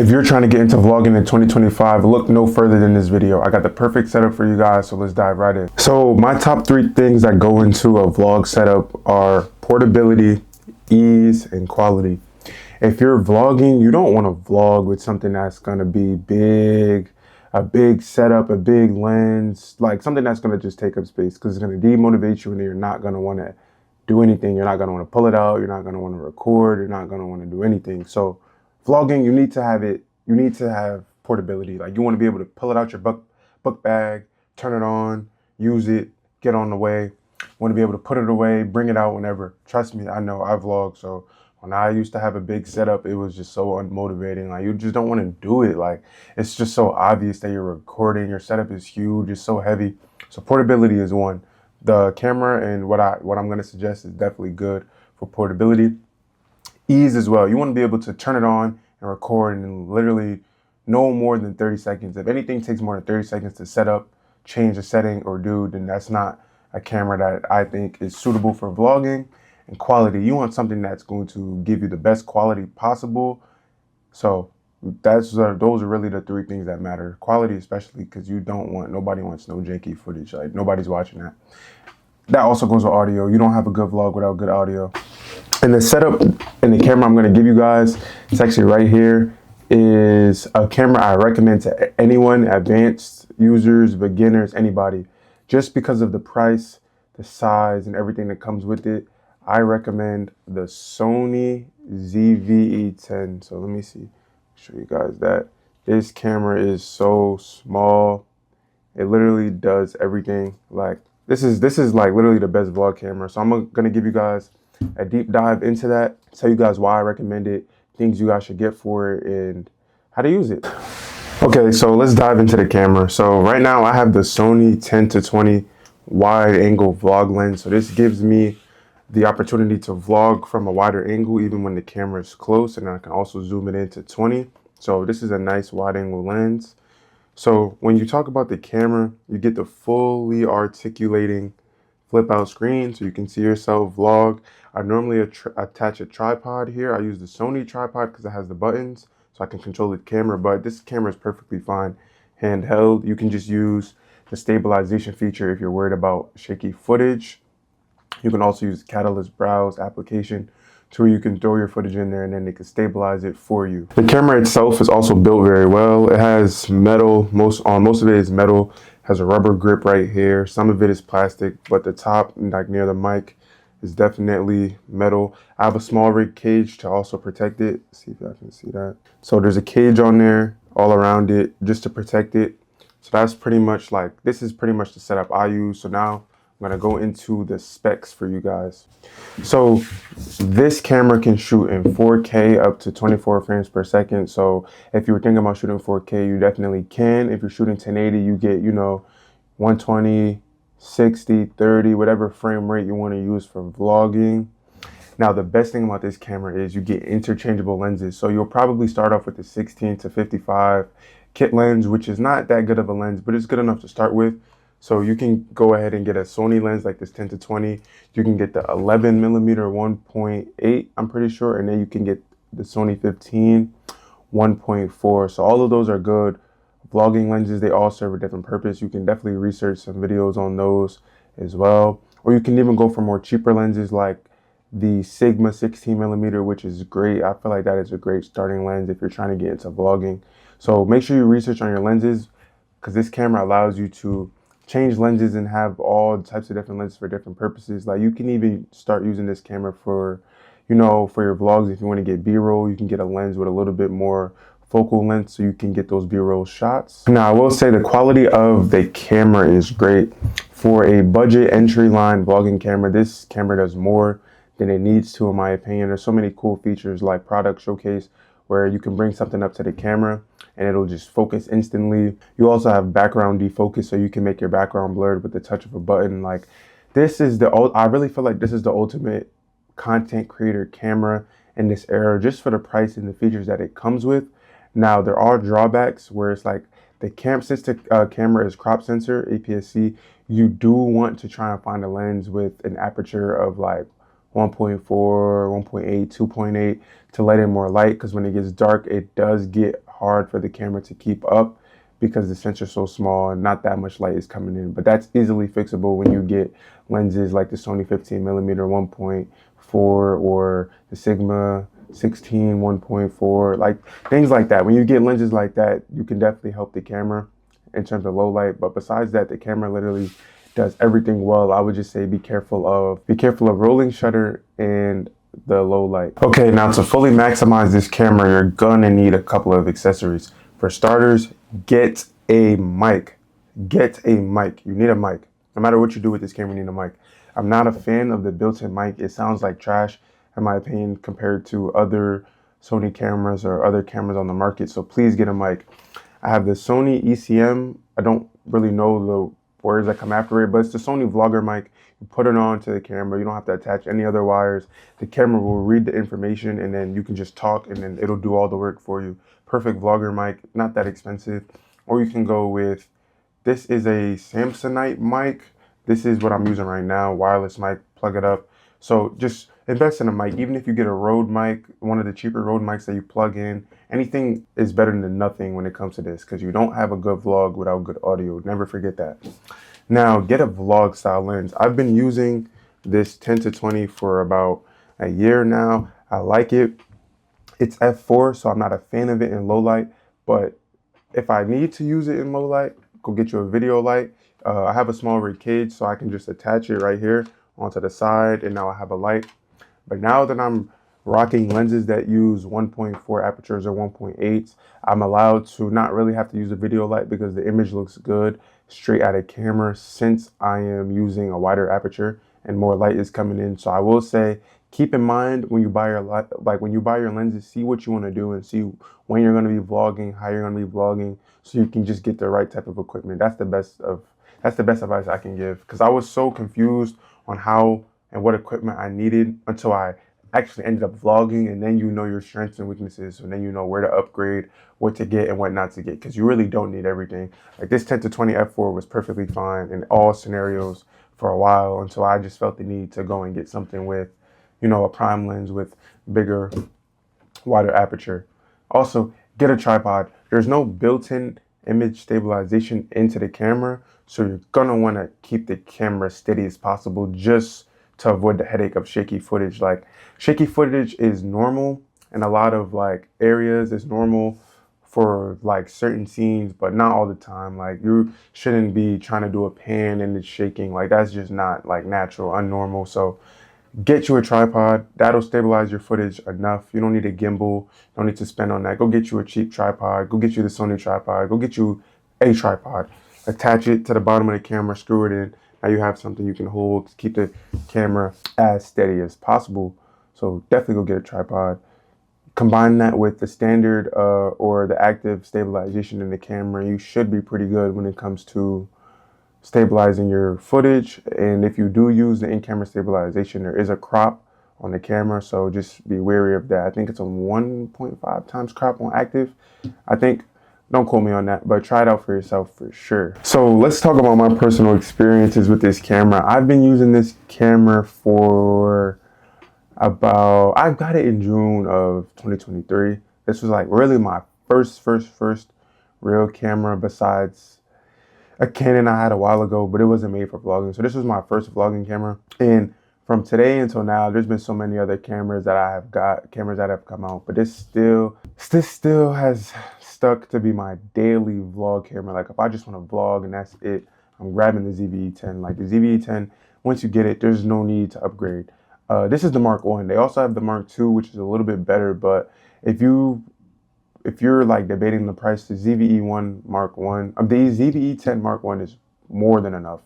If you're trying to get into vlogging in 2025, look no further than this video. I got the perfect setup for you guys, so let's dive right in. So my top 3 things that go into a vlog setup are portability, ease, and quality. If you're vlogging, you don't want to vlog with something that's going to be big, a big setup, a big lens, like something that's going to just take up space, because it's going to demotivate you and you're not going to want to do anything. You're not going to want to pull it out. You're not going to want to record. You're not going to want to do anything. So vlogging, you need to have it. You need to have portability. Like, you want to be able to pull it out your book bag, turn it on, use it, get on the way. You want to be able to put it away, bring it out whenever. Trust me, I know, I vlog. So when I used to have a big setup, it was just so unmotivating. Like, you just don't want to do it. Like, it's just so obvious that you're recording. Your setup is huge. It's so heavy. So portability is one. The camera and what I'm going to suggest is definitely good for portability. Ease as well. You want to be able to turn it on and record in literally no more than 30 seconds. If anything takes more than 30 seconds to set up, change a setting, or do, then that's not a camera that I think is suitable for vlogging. And quality, you want something that's going to give you the best quality possible. So those are really the 3 things that matter. Quality, especially, because nobody wants no janky footage. Like, nobody's watching that. That also goes with audio. You don't have a good vlog without good audio. And the setup and the camera I'm going to give you guys, it's actually right here, is a camera I recommend to anyone, advanced users, beginners, anybody. Just because of the price, the size, and everything that comes with it, I recommend the Sony ZV-E10. So let me show you guys that. This camera is so small. It literally does everything. Like, this is like literally the best vlog camera. So I'm gonna give you guys a deep dive into that, tell you guys why I recommend it, things you guys should get for it, and how to use it. Okay, so let's dive into the camera. So right now I have the Sony 10-20 wide angle vlog lens. So this gives me the opportunity to vlog from a wider angle even when the camera is close, and I can also zoom it into 20. So this is a nice wide angle lens. So when you talk about the camera, you get the fully articulating flip out screen so you can see yourself vlog. I normally attach a tripod here. I use the Sony tripod because it has the buttons so I can control the camera, but this camera is perfectly fine handheld. You can just use the stabilization feature if you're worried about shaky footage. You can also use Catalyst Browse application to where you can throw your footage in there and then they can stabilize it for you. The camera itself is also built very well. It has metal, most of it is metal, has a rubber grip right here. Some of it is plastic, but the top, like near the mic, is definitely metal. I have a small rig cage to also protect it. Let's see if I can see that. So there's a cage on there all around it just to protect it. So that's pretty much this is pretty much the setup I use. So now I'm gonna go into the specs for you guys. So this camera can shoot in 4K up to 24 frames per second. So if you were thinking about shooting 4K, you definitely can. If you're shooting 1080, you get, 120, 60, 30, whatever frame rate you want to use for vlogging. Now, the best thing about this camera is you get interchangeable lenses. So you'll probably start off with the 16-55 kit lens, which is not that good of a lens, but it's good enough to start with. So you can go ahead and get a Sony lens like this 10-20. You can get the 11mm 1.8, I'm pretty sure, and then you can get the Sony 15 1.4. So all of those are good vlogging lenses. They all serve a different purpose. You can definitely research some videos on those as well. Or you can even go for more cheaper lenses like the Sigma 16mm, which is great. I feel like that is a great starting lens if you're trying to get into vlogging. So make sure you research on your lenses, because this camera allows you to change lenses and have all types of different lenses for different purposes. Like, you can even start using this camera for, for your vlogs. If you want to get B-roll, you can get a lens with a little bit more focal length so you can get those B-roll shots. Now, I will say the quality of the camera is great. For a budget entry line vlogging camera, this camera does more than it needs to, in my opinion. There's so many cool features like product showcase, where you can bring something up to the camera and it'll just focus instantly. You also have background defocus, so you can make your background blurred with the touch of a button. Like, I really feel like this is the ultimate content creator camera in this era, just for the price and the features that it comes with. Now, there are drawbacks where it's like since the camera is crop sensor, APS-C, you do want to try and find a lens with an aperture of like 1.4, 1.8, 2.8 to let in more light, because when it gets dark, it does get hard for the camera to keep up because the sensor's so small and not that much light is coming in. But that's easily fixable when you get lenses like the Sony 15mm 1.4 or the Sigma 16 1.4, like things like that. When you get lenses like that, you can definitely help the camera in terms of low light. But besides that, the camera literally does everything well. I would just say be careful of rolling shutter and the low light. Okay, now to fully maximize this camera, you're gonna need a couple of accessories. For starters, get a mic. Get a mic. You need a mic. No matter what you do with this camera, you need a mic. I'm not a fan of the built-in mic. It sounds like trash, in my opinion, compared to other Sony cameras or other cameras on the market. So please get a mic. I have the Sony ECM. I don't really know the words that come after it, but it's the Sony vlogger mic. You put it on to the camera. You don't have to attach any other wires. The camera will read the information and then you can just talk and then it'll do all the work for you. Perfect vlogger mic, not that expensive. Or you can go with, this is a Samsonite mic. This is what I'm using right now, wireless mic, plug it up. So just invest in a mic. Even if you get a Rode mic, one of the cheaper Rode mics that you plug in, anything is better than nothing when it comes to this, because you don't have a good vlog without good audio. Never forget that. Now, get a vlog style lens. I've been using this 10-20 for about a year now. I like it. It's f4, so I'm not a fan of it in low light, but if I need to use it in low light, go get you a video light. I have a small rig cage, so I can just attach it right here onto the side, and now I have a light. But now that I'm rocking lenses that use 1.4 apertures or 1.8s, I'm allowed to not really have to use a video light because the image looks good straight out of camera since I am using a wider aperture and more light is coming in. So I will say, keep in mind when you buy your lenses, see what you want to do and see when you're going to be vlogging, how you're going to be vlogging, so you can just get the right type of equipment. That's the best advice I can give, because I was so confused on how and what equipment I needed until I actually ended up vlogging, and then you know your strengths and weaknesses, and then you know where to upgrade, what to get and what not to get, because you really don't need everything. Like this 10-20 f4 was perfectly fine in all scenarios for a while until I just felt the need to go and get something with, you know, a prime lens with bigger, wider aperture. Also, get a tripod. There's no built-in image stabilization into the camera, so you're gonna want to keep the camera steady as possible just to avoid the headache of shaky footage. Like, shaky footage is normal in a lot of like areas. It's normal for like certain scenes, but not all the time. Like, you shouldn't be trying to do a pan and it's shaking. Like, that's just not like natural, unnormal. So get you a tripod. That'll stabilize your footage enough. You don't need a gimbal. Don't need to spend on that. Go get you a cheap tripod. Go get you the Sony tripod. Go get you a tripod. Attach it to the bottom of the camera, screw it in. Now you have something you can hold to keep the camera as steady as possible. So definitely go get a tripod. Combine that with the standard or the active stabilization in the camera. You should be pretty good when it comes to stabilizing your footage. And if you do use the in-camera stabilization, there is a crop on the camera, so just be wary of that. I think it's a 1.5 times crop on active. I think, don't quote me on that, but try it out for yourself for sure. So let's talk about my personal experiences with this camera. I've been using this camera for about, I got it in June of 2023. This was like really my first real camera besides a Canon I had a while ago, but it wasn't made for vlogging. So this was my first vlogging camera. And from today until now, there's been so many other cameras that I have got, cameras that have come out, but this still has stuck to be my daily vlog camera. Like, if I just want to vlog and that's it, I'm grabbing the ZV-E10. Like, the ZV-E10, once you get it, there's no need to upgrade. This is the Mark 1. They also have the Mark 2, which is a little bit better, but if you're like debating the price, the ZV-E1 Mark 1, the ZV-E10 Mark 1 is more than enough.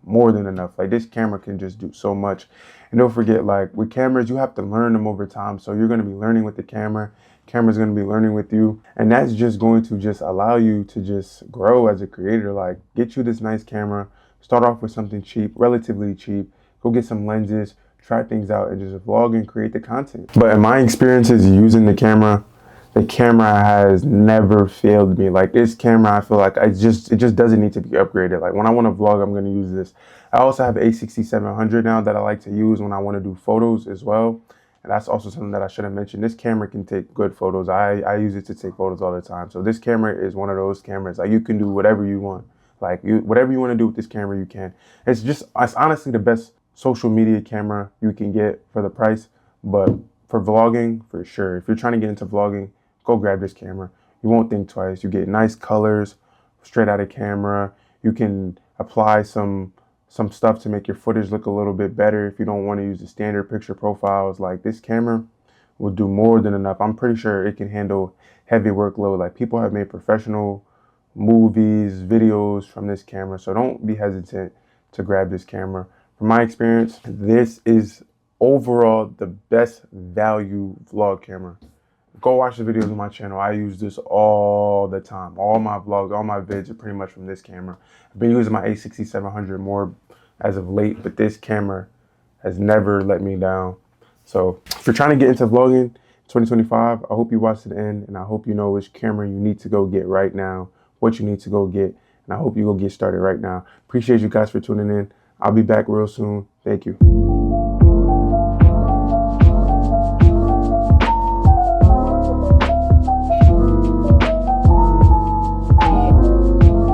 More than enough. Like, this camera can just do so much. And don't forget, like, with cameras, you have to learn them over time. So you're going to be learning with the camera. Camera's going to be learning with you. And that's just going to just allow you to just grow as a creator. Like, get you this nice camera. Start off with something cheap, relatively cheap. Go get some lenses. Try things out and just vlog and create the content. But in my experiences using the camera has never failed me. Like, this camera, I feel like it just doesn't need to be upgraded. Like, when I want to vlog, I'm going to use this. I also have a 6700 now that I like to use when I want to do photos as well. And that's also something that I should have mentioned. This camera can take good photos. I use it to take photos all the time. So this camera is one of those cameras, like you can do whatever you want. Like whatever you want to do with this camera, you can. It's honestly the best social media camera you can get for the price. But for vlogging, for sure, if you're trying to get into vlogging, go grab this camera. You won't think twice. You get nice colors straight out of camera. You can apply some stuff to make your footage look a little bit better if you don't want to use the standard picture profiles. Like this camera will do more than enough. I'm pretty sure it can handle heavy workload. Like people have made professional movies, videos from this camera. So don't be hesitant to grab this camera. From my experience, this is overall the best value vlog camera. Go watch the videos on my channel. I use this all the time. All my vlogs, all my vids are pretty much from this camera. I've been using my A6700 more as of late, but this camera has never let me down. So if you're trying to get into vlogging 2025, I hope you watch to the end, and I hope you know which camera you need to go get right now, what you need to go get, and I hope you go get started right now. Appreciate you guys for tuning in. I'll be back real soon. Thank you.